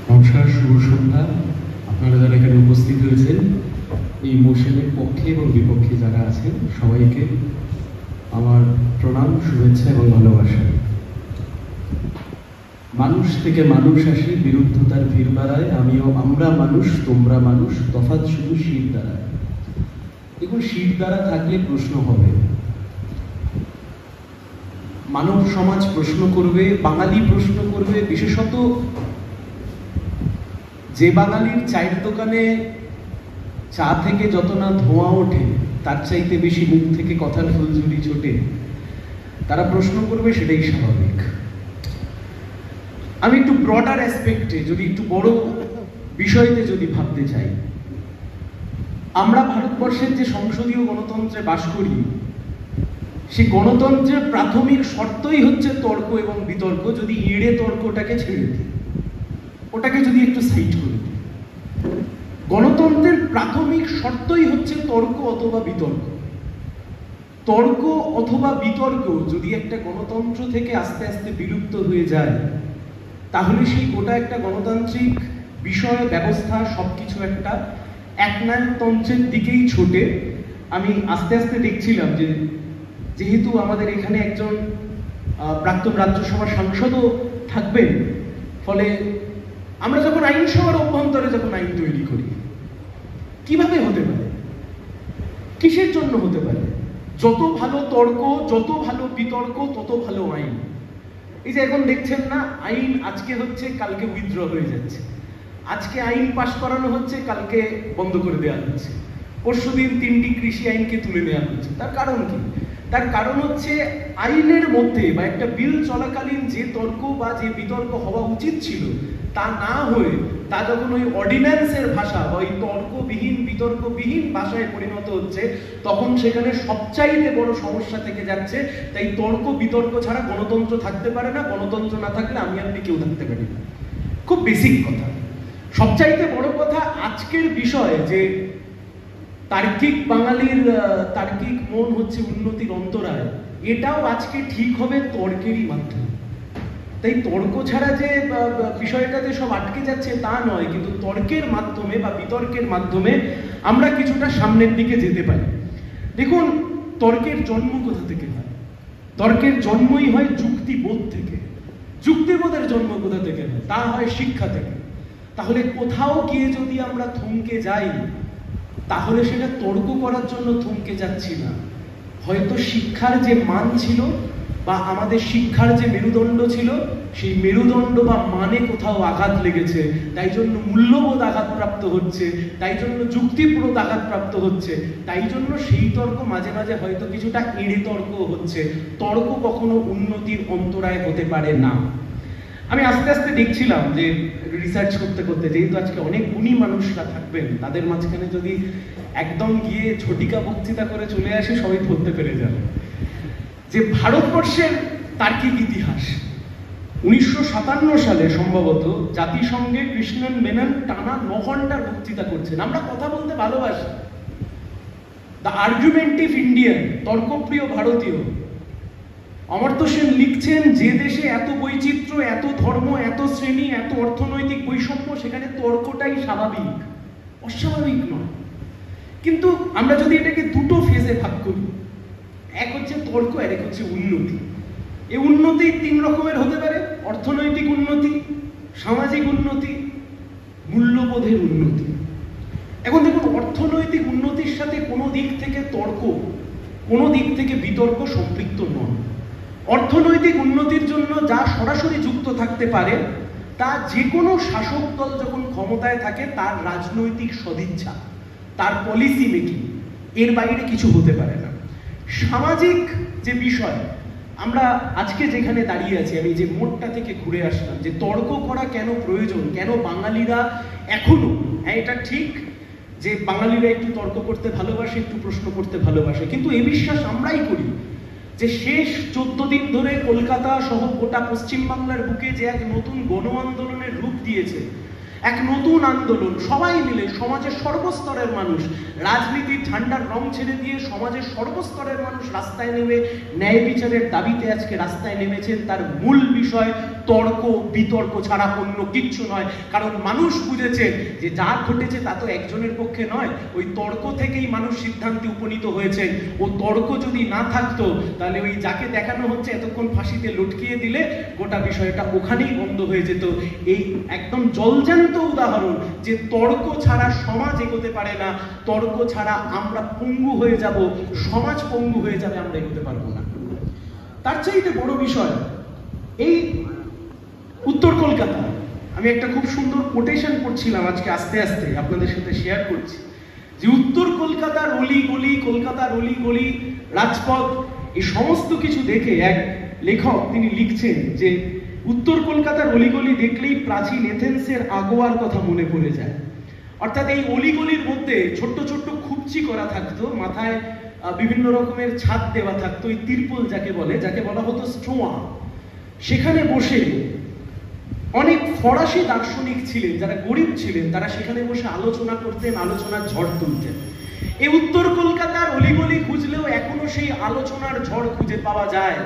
নমস্কার, শুভ সন্ধ্যা। আপনারা যারা এখানে উপস্থিত হয়েছেন, এই মোশনের পক্ষে এবং বিপক্ষে যারা আছেন, সবাইকে আমার প্রণাম, শুভেচ্ছা এবং ভালোবাসা। মানুষ থেকে মানুষ আসে, বিরুদ্ধতার ভিড় বাড়ায়, আমরা মানুষ, তোমরা মানুষ, তফাৎ শুধু শীত দ্বারায়। দেখুন, শীত দ্বারা থাকলে প্রশ্ন হবে, মানব সমাজ প্রশ্ন করবে, বাঙালি প্রশ্ন করবে। বিশেষত যে বাঙালির চায়ের দোকানে চা থেকে যত না ধোঁয়া ওঠে, তার চাইতে বেশি মুখ থেকে কথার ফুলঝুরি ছোটে, তারা প্রশ্ন করবে, সেটাই স্বাভাবিক। আমি একটু ব্রডার অ্যাসপেক্টে, যদি একটু বড় বিষয়তে যদি ভাবতে চাই, আমরা ভারতবর্ষের যে সংসদীয় গণতন্ত্রে বাস করি, সেই গণতন্ত্রের প্রাথমিক শর্তই হচ্ছে তর্ক এবং বিতর্ক। যদি এড়ে তর্কটাকে ছেড়ে দিই, ওটাকে যদি একটু সাইড করে দিই, গণতন্ত্রের প্রাথমিক শর্তই হচ্ছে তর্ক অথবা বিতর্ক। তর্ক অথবা বিতর্ক যদি একটা গণতন্ত্র থেকে আস্তে আস্তে বিলুপ্ত হয়ে যায়, তাহলে সেই গোটা একটা গণতান্ত্রিক বিষয় ব্যবস্থা সবকিছু একটা একনায়কতন্ত্রের দিকেই ছোটে। আমি আস্তে আস্তে দেখছিলাম যে যেহেতু আমাদের এখানে একজন প্রাক্তন রাজ্যসভার সাংসদও থাকবেন, ফলে আমরা যখন আইনসভার অভ্যন্তরে যখন আইন তৈরি করি, কিভাবে হতে পারে, কিসের জন্য হতে পারে? যত ভালো তর্ক, যত ভালো বিতর্ক, তত ভালো আইন। এই যে এখন দেখছেন না, আইন আজকে হচ্ছে, কালকে উইথড্র হয়ে যাচ্ছে। আজকে আইন পাশ করানো হচ্ছে, কালকে বন্ধ করে দেওয়া হচ্ছে। পরশুদিন 3টি কৃষি আইনকে তুলে নেওয়া হচ্ছে। তার কারণ কি? তার কারণ হচ্ছে আইনের মধ্যে বা একটা বিল চলাকালীন যে তর্ক বা যে বিতর্ক হওয়া উচিত ছিল, তা না হয়ে তা যখন ওই অর্ডিন্যান্সের ভাষা বা ওই তর্কবিহীন বিতর্কবিহীন ভাষায় পরিণত হচ্ছে, তখন সেখানে সবচাইতে বড় সমস্যা থেকে যাচ্ছে। তাই তর্ক বিতর্ক ছাড়া গণতন্ত্র থাকতে পারে না। গণতন্ত্র না থাকলে আমি আপনি কেউ থাকতে পারি না। খুব বেসিক কথা। সবচাইতে বড় কথা আজকের বিষয় যে তার্কিক বাঙালির তার্কিক মন হচ্ছে উন্নতির অন্তরায়, এটাও আজকে ঠিক হবে তর্কেরই মাধ্যমে। তাই তর্ক ছাড়া যে বিষয়টাতে সব আটকে যাচ্ছে তা নয়, কিন্তু তর্কের মাধ্যমে বা বিতর্কের মাধ্যমে আমরা কিছুটা সামনের দিকে যেতে পারি। দেখুন, তর্কের জন্ম কোথা থেকে হয়? তর্কের জন্মই হয় যুক্তিবোধ থেকে। যুক্তিবোধের জন্ম কোথা থেকে হয়? তা হয় শিক্ষা থেকে। তাহলে কোথাও গিয়ে যদি আমরা থমকে যাই, তাহলে সেটা তর্ক করার জন্য থমকে যাচ্ছি না। হয়তো শিক্ষার যে মান ছিল বা আমাদের শিক্ষার যে মেরুদণ্ড ছিল, সেই মেরুদণ্ড বা মানে কোথাও আঘাত লেগেছে, তাই জন্য মূল্যবোধ আঘাতপ্রাপ্ত হচ্ছে, তাই জন্য যুক্তিপ্রদ আঘাতপ্রাপ্ত হচ্ছে, তাই জন্য সেই তর্ক মাঝে মাঝে হয়তো কিছুটা এড়ে তর্ক হচ্ছে। তর্ক কখনো উন্নতির অন্তরায় হতে পারে না। আমি আস্তে আস্তে দেখছিলাম যে রিসার্চ করতে করতে, যেহেতু আজকে অনেক গুণী মানুষরা থাকবেন, তাদের মাঝখানে যদি একদম গিয়ে ঝটিকা বক্তৃতা করে চলে আসে, সবাই ধরতে পেরে যাবে যে ভারতবর্ষের তার্কিক ইতিহাস 1957 সালে সম্ভবত জাতিসংঘে কৃষ্ণন মেনন টানা 9 ঘন্টার বক্তৃতা করছেন। আমরা কথা বলতে ভালোবাসি। দ্য আর্গুমেন্টিভ ইন্ডিয়ান, তর্কপ্রিয় ভারতীয়। অমর্ত্য সেন লিখছেন, যে দেশে এত বৈচিত্র্য, এত ধর্ম, এত শ্রেণী, এত অর্থনৈতিক বৈষম্য, সেখানে তর্কটাই স্বাভাবিক, অস্বাভাবিক নয়। কিন্তু আমরা যদি এটাকে দুটো ফেজে ভাগ করি, এক হচ্ছে তর্ক আর এক হচ্ছে উন্নতি। এই উন্নতি 3 রকমের হতে পারে: অর্থনৈতিক উন্নতি, সামাজিক উন্নতি, মূল্যবোধের উন্নতি। এখন দেখুন, অর্থনৈতিক উন্নতির সাথে কোনো দিক থেকে তর্ক, কোনো দিক থেকে বিতর্ক সম্পৃক্ত নয়। অর্থনৈতিক উন্নতির জন্য যা সরাসরি যুক্ত থাকতে পারে, তা যে কোনো শাসক দল যখন ক্ষমতায় থাকে, তার রাজনৈতিক সদিচ্ছা, তার পলিসি মেকিং, এর বাইরে কিছু হতে পারে না। সামাজিক যে বিষয়, আমরা আজকে যেখানে দাঁড়িয়ে আছি, আমি যে মোড়টা থেকে ঘুরে আসলাম, যে তর্ক করা কেন প্রয়োজন, কেন বাঙালিরা এখনো, হ্যাঁ এটা ঠিক যে বাঙালিরা একটু তর্ক করতে ভালোবাসে, একটু প্রশ্ন করতে ভালোবাসে, কিন্তু এই বিশ্বাস আমরাই করি যে শেষ 14 দিন ধরে কলকাতা সহ গোটা পশ্চিমবাংলার বুকে যে এক নতুন গণ আন্দোলনের রূপ দিয়েছে, এক নতুন আন্দোলন, সবাই মিলে সমাজের সর্বস্তরের মানুষ, রাজনীতির ঠান্ডার রং ছেড়ে দিয়ে সমাজের সর্বস্তরের মানুষ রাস্তায় নেমে ন্যায় বিচারের দাবিতে আজকে রাস্তায় নেমেছেন। তার মূল বিষয় তর্ক বিতর্ক ছাড়া অন্য কিচ্ছু নয়। কারণ মানুষ বুঝেছে যে যা ঘটেছে তা তো একজনের পক্ষে নয়, ওই তর্ক থেকেই মানুষ সিদ্ধান্তে উপনীত হয়েছে। ও তর্ক যদি না থাকতো তাহলে ওই যাকে দেখানো হচ্ছে এতক্ষণ ফাঁসিতে লটকিয়ে দিলে গোটা বিষয়টা ওখানেই বন্ধ হয়ে যেত। এই একদম জলজ্যান্ত উদাহরণ যে তর্ক ছাড়া সমাজ এগোতে পারে না, তর্ক ছাড়া আমরা পঙ্গু হয়ে যাব, সমাজ পঙ্গু হয়ে যাবে, আমরা এগোতে পারবো না। তার চাইতে বড় বিষয়, এই উত্তর কলকাতা, আমি একটা খুব সুন্দর কোটেশন পড়ছিলাম আজকে আস্তে আস্তে আপনাদের সাথে শেয়ার করছি, যে উত্তর কলকাতার অলিগলি, কলকাতার অলিগলি, রাজপথ, এই সমস্ত কিছু দেখে এক লেখক তিনি লিখছেন যে উত্তর কলকাতার অলিগলি দেখলেই প্রাচীন এথেন্সের আগোয়ার কথা মনে পড়ে যায়। অর্থাৎ এই অলিগলির মধ্যে ছোট্ট ছোট্ট খুবচি করা থাকতো, মাথায় বিভিন্ন রকমের ছাদ দেওয়া থাকতো, এই তিরপল যাকে বলে, যাকে বলা হতো স্টোয়া। সেখানে বসে অনেক ফরাসি দার্শনিক ছিলেন যারা গরিব ছিলেন, তারা সেখানে বসে আলোচনা করতেন, আলোচনার ঝড় তুলতেন। এই উত্তর কলকাতার অলিগলি খুঁজলেও এখনো সেই আলোচনার ঝড় খুঁজে পাওয়া যায়।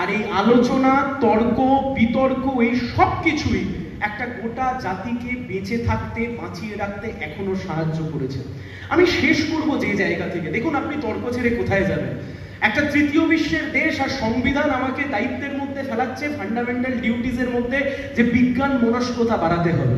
আর এই আলোচনা, তর্ক বিতর্ক, এই সব কিছুই একটা গোটা জাতিকে বেঁচে থাকতে, বাঁচিয়ে রাখতে এখনো সাহায্য করেছে। আমি শেষ করব যে জায়গা থেকে, দেখুন আপনি তর্ক ছেড়ে কোথায় যাবেন? একটা তৃতীয় বিশ্বের দেশ আর সংবিধান আমাকে দায়িত্বের মধ্যে ফেলাচ্ছে, ফান্ডামেন্টাল ডিউটিজের মধ্যে, যে বিজ্ঞান মনস্কতা বাড়াতে হবে।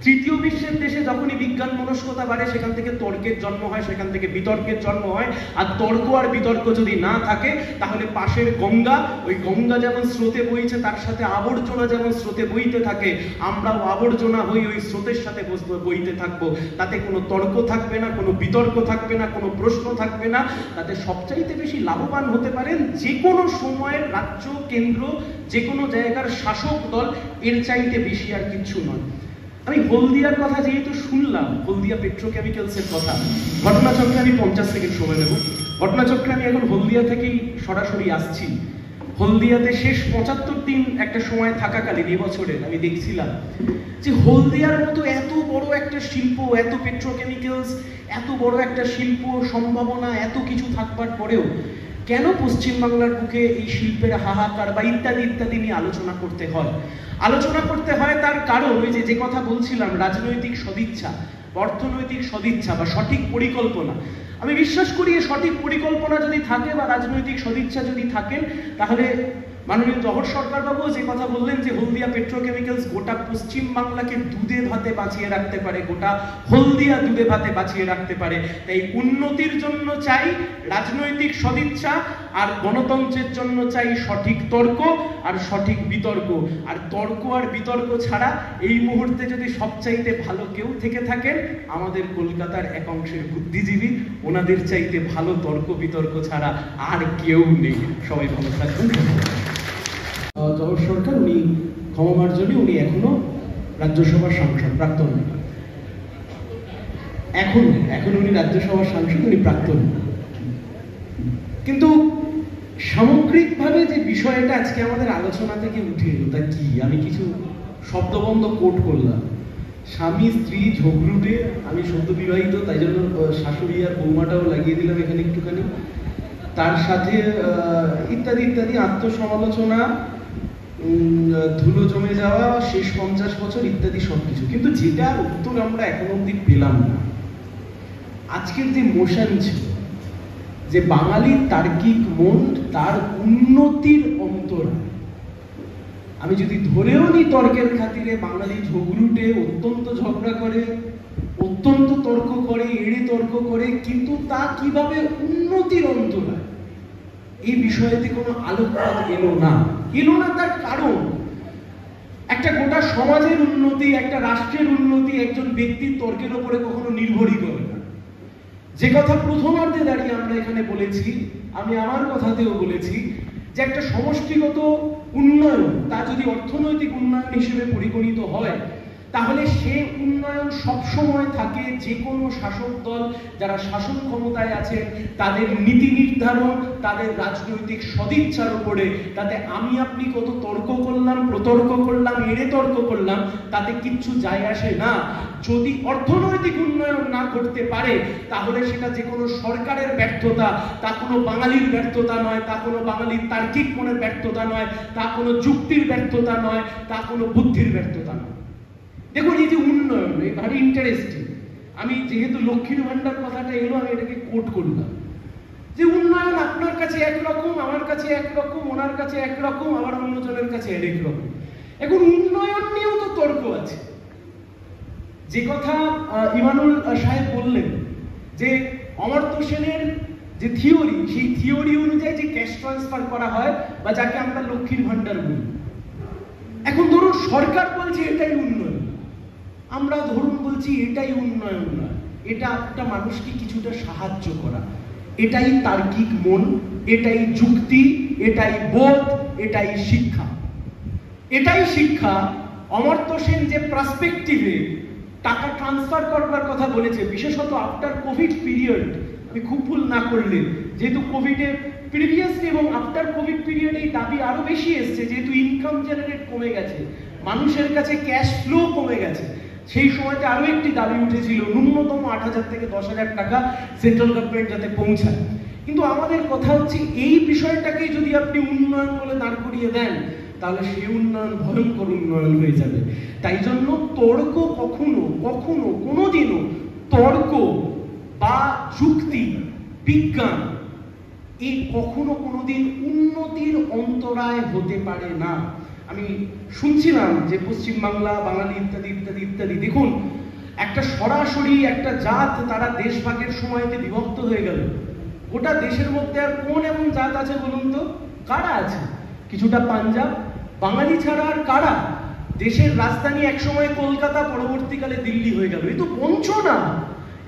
তৃতীয় বিশ্বের দেশে যখনই বিজ্ঞান মনস্কতা বাড়ে সেখান থেকে তর্কের জন্ম হয়, সেখান থেকে বিতর্কের জন্ম হয়। আর তর্ক আর বিতর্ক যদি না থাকে তাহলে পাশের গঙ্গা, ওই গঙ্গা যেমন স্রোতে বইছে তার সাথে আবর্জনা যেমন স্রোতে বইতে থাকে, আমরাও আবর্জনা হই ওই স্রোতের সাথে বইতে থাকবো। তাতে কোনো তর্ক থাকবে না, কোনো বিতর্ক থাকবে না, কোনো প্রশ্ন থাকবে না। তাতে সবচাইতে বেশি লাভবান হতে পারেন যে কোনো সময়ের রাজ্য, কেন্দ্র, যে কোনো জায়গার শাসক দল, এর চাইতে বেশি আর কিচ্ছু নয়। আমি হলদিয়ার কথা যেহেতু শুনলাম, হলদিয়া পেট্রোকেমিক্যালসের কথা, ঘটনাচক্রে আমি 50 সেকেন্ড সময় নেব। ঘটনাচক্রে আমি এখন হলদিয়া থেকেই সরাসরি আসছি। হলদিয়াতে শেষ 75 দিন একটা সময় থাকাকালীন এবছরের আমি দেখছিলাম যে হলদিয়ার মতো এত বড় একটা শিল্প, এত পেট্রোকেমিক্যালস, এত বড় একটা শিল্প সম্ভাবনা, এত কিছু থাকবার পরেও কেন পশ্চিমবাংলার বুকে এই শিল্পের হাহাকার বা ইত্যাদি ইত্যাদি নিয়ে আলোচনা করতে হয়? আলোচনা করতে হয় তার কারণ ওই যে কথা বলছিলাম, রাজনৈতিক সদিচ্ছা, অর্থনৈতিক সদিচ্ছা বা সঠিক পরিকল্পনা। আমি বিশ্বাস করি সঠিক পরিকল্পনা যদি থাকে বা রাজনৈতিক সদিচ্ছা যদি থাকেন, তাহলে মাননীয় জহর সরকার বাবু যে কথা বললেন যে হলদিয়া পেট্রোকেমিক্যালস গোটা পশ্চিম বাংলাকে দুধে ভাতে বাঁচিয়ে রাখতে পারে, গোটা হলদিয়া দুধে ভাতে বাঁচিয়ে রাখতে পারে। তাই উন্নতির জন্য চাই রাজনৈতিক সদিচ্ছা, আর গণতন্ত্রের জন্য চাই সঠিক তর্ক আর সঠিক বিতর্ক। আর তর্ক আর বিতর্ক ছাড়া এই মুহূর্তে যদি সবচাইতে ভালো কেউ থেকে থাকেন, আমাদের কলকাতার এক অংশের বুদ্ধিজীবী, ওনাদের চাইতে ভালো তর্ক বিতর্ক ছাড়া আর কেউ নেই। সবাই ভালো থাকবেন। জহর সরকার, উনি ক্ষমা মার্জনী, উনি এখনো রাজ্যসভার সাংসদ, প্রাক্তন, এখন উনি রাজ্যসভার সাংসদ, উনি প্রাক্তন। কিন্তু সামগ্রিকভাবে যে বিষয়টা আজকে আমাদের আলোচনা থেকে উঠে এলো তা কি, আমি কিছু শব্দবন্ধ কোট করলাম। স্বামী স্ত্রী ঝগড়ুটে, আমি সদ্য বিবাহিত তাই জন্য শাশুড়ি আর বৌমাটাও লাগিয়ে দিলাম এখানে একটুখানি, তার সাথে ইত্যাদি ইত্যাদি, আত্মসমালোচনা, ধুলো জমে যাওয়া, শেষ 50 বছর ইত্যাদি সবকিছু। কিন্তু যেটার উত্তর আমরা এখন অব্দি পেলাম না, আজকের যে মোশন ছিল যে বাঙালির তার্কিক মন, তার উন্নতির অন্তরা, আমি যদি ধরেও নি তর্কের খাতিরে বাঙালি ঝগড়ুটে, অত্যন্ত ঝগড়া করে, অত্যন্ত তর্ক করে, এড়ে তর্ক করে, কিন্তু তা কিভাবে উন্নতির অন্তরা, এই বিষয়তে কোনো আলোকপাত এলো না। তার কারণ একটা গোটা সমাজের উন্নতি, একটা রাষ্ট্রের উন্নতি একজন ব্যক্তির তর্কের উপরে কখনো নির্ভরই করে না। যে কথা প্রথমার্ধে দাঁড়িয়ে আমরা এখানে বলেছি, আমি আমার কথাতেও বলেছি, যে একটা সমষ্টিগত উন্নয়ন তা যদি অর্থনৈতিক উন্নয়ন হিসেবে পরিগণিত হয়, তাহলে সে উন্নয়ন সবসময় থাকে যে কোনো শাসক দল যারা শাসন ক্ষমতায় আছেন তাদের নীতি নির্ধারণ, তাদের রাজনৈতিক সদিচ্ছার উপরে। তাতে আমি আপনি কত তর্ক করলাম, প্রতর্ক করলাম, এড়ে তর্ক করলাম, তাতে কিচ্ছু যায় আসে না। যদি অর্থনৈতিক উন্নয়ন না করতে পারে তাহলে সেটা যে কোনো সরকারের ব্যর্থতা, তা কোনো বাঙালির ব্যর্থতা নয়, তা কোনো বাঙালির তার্কিক মনের ব্যর্থতা নয়, তা কোনো যুক্তির ব্যর্থতা নয়, তা কোনো বুদ্ধির ব্যর্থতা নয়। দেখুন এই যে উন্নয়ন, এই ভারী ইন্টারেস্টিং। আমি যেহেতু লক্ষ্মীর ভান্ডার কথাটা এলো, আমি এটাকে কোট করলাম যে উন্নয়ন আপনার কাছে একরকম, আমার কাছে একরকম, ওনার কাছে একরকম, আবার অন্যজনের কাছে আরেক রকম। এখন উন্নয়ন নিয়েও তো তর্ক আছে। যে কথা ইমানুল সাহেব বললেন যে অমর্ত্য সেনের যে থিওরি, সেই থিওরি অনুযায়ী যে ক্যাশ ট্রান্সফার করা হয় বা যাকে আমরা লক্ষ্মীর ভান্ডার বলি, এখন ধরুন সরকার বলছে এটাই উন্নয়ন, আমরা ধরুন বলছি এটাই উন্নয়ন নয়, এটা একটা মানুষকে কিছুটা সাহায্য করা, এটাই তার্কিক মন, এটাই যুক্তি, এটাই বোধ, এটাই শিক্ষা। এটাই শিক্ষা অমর্ত্য সেন যে পার্সপেক্টিভে টাকা ট্রান্সফার করবার কথা বলেছে, বিশেষত আফটার কোভিড পিরিয়ড, আমি খুব ভুল না করলে, যেহেতু কোভিডের প্রিভিয়াসলি এবং আফটার কোভিড পিরিয়ড এই দাবি আরো বেশি এসছে, যেহেতু ইনকাম জেনারেট কমে গেছে, মানুষের কাছে ক্যাশ ফ্লো কমে গেছে। সেই সময়তে আরো একটি দাবি উঠেছিল ন্যূনতম 8,000 থেকে 10,000 টাকা সেন্ট্রাল গভর্নমেন্ট যাতে পৌঁছায়। কিন্তু আমাদের কথা হচ্ছে এই বিষয়টাকে যদি আপনি উন্নয়ন বলে দাঁড় করিয়ে দেন তাহলে সেই উন্নয়ন ভয়ঙ্কর উন্নয়ন হয়ে যাবে। তাই জন্য তর্ক কখনো কখনো কোনোদিনও তর্ক বা যুক্তি, বিজ্ঞান, এই কখনো কোনোদিন উন্নতির অন্তরায় হতে পারে না। আমি শুনছিলাম যে পশ্চিমবাংলা, বাঙালি ইত্যাদি ইত্যাদি ইত্যাদি, দেখুন একটা সরাসরি একটা জাত তারা দেশভাগের সময়তে বিভক্ত হয়ে গেল। গোটা দেশের মধ্যে আর কোন এমন জাত আছে বলুন তো? কারা আছে? কিছুটা পাঞ্জাব, বাঙালি ছাড়া আর কারা? দেশের রাজধানী একসময় কলকাতা, পরবর্তীকালে দিল্লি হয়ে গেল। এ তো বঞ্চনা।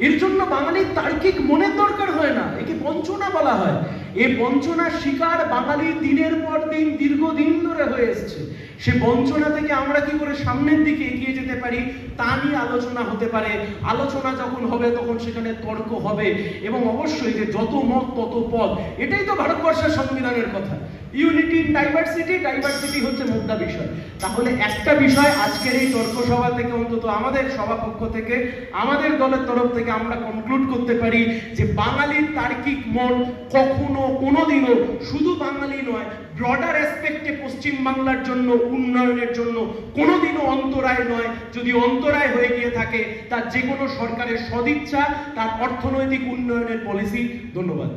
এর জন্য বাঙালির তার্কিক মনের দরকার হয় না, একে বঞ্চনা বলা হয়। এই বঞ্চনার শিকার বাঙালি দিনের পর দিন দীর্ঘদিন ধরে হয়ে এসছে। সে বঞ্চনা থেকে আমরা কি করে সামনের দিকে এগিয়ে যেতে পারি তা নিয়ে আলোচনা হতে পারে। আলোচনা যখন হবে তখন সেখানে তর্ক হবে, এবং অবশ্যই যে যত মত তত পদ, এটাই তো ভারতবর্ষের সংবিধানের কথা। ইউনিটি ইন ডাইভার্সিটি, ডাইভার্সিটি হচ্ছে মুদ্রা বিষয়। তাহলে একটা বিষয় আজকের এই তর্ক সভা থেকে, অন্তত আমাদের সভাপক্ষ থেকে, আমাদের দলের তরফ থেকে আমরা কনক্লুড করতে পারি যে বাঙালির তার্কিক মন কখনো কোনোদিনও শুধু বাঙালি নয়, ব্রডার অ্যাসপেক্টে পশ্চিম বাংলার জন্য, উন্নয়নের জন্য কোনোদিনও অন্তরায় নয়। যদি অন্তরায় হয়ে গিয়ে থাকে তার যে কোনো সরকারের সদিচ্ছা, তার অর্থনৈতিক উন্নয়নের পলিসি। ধন্যবাদ।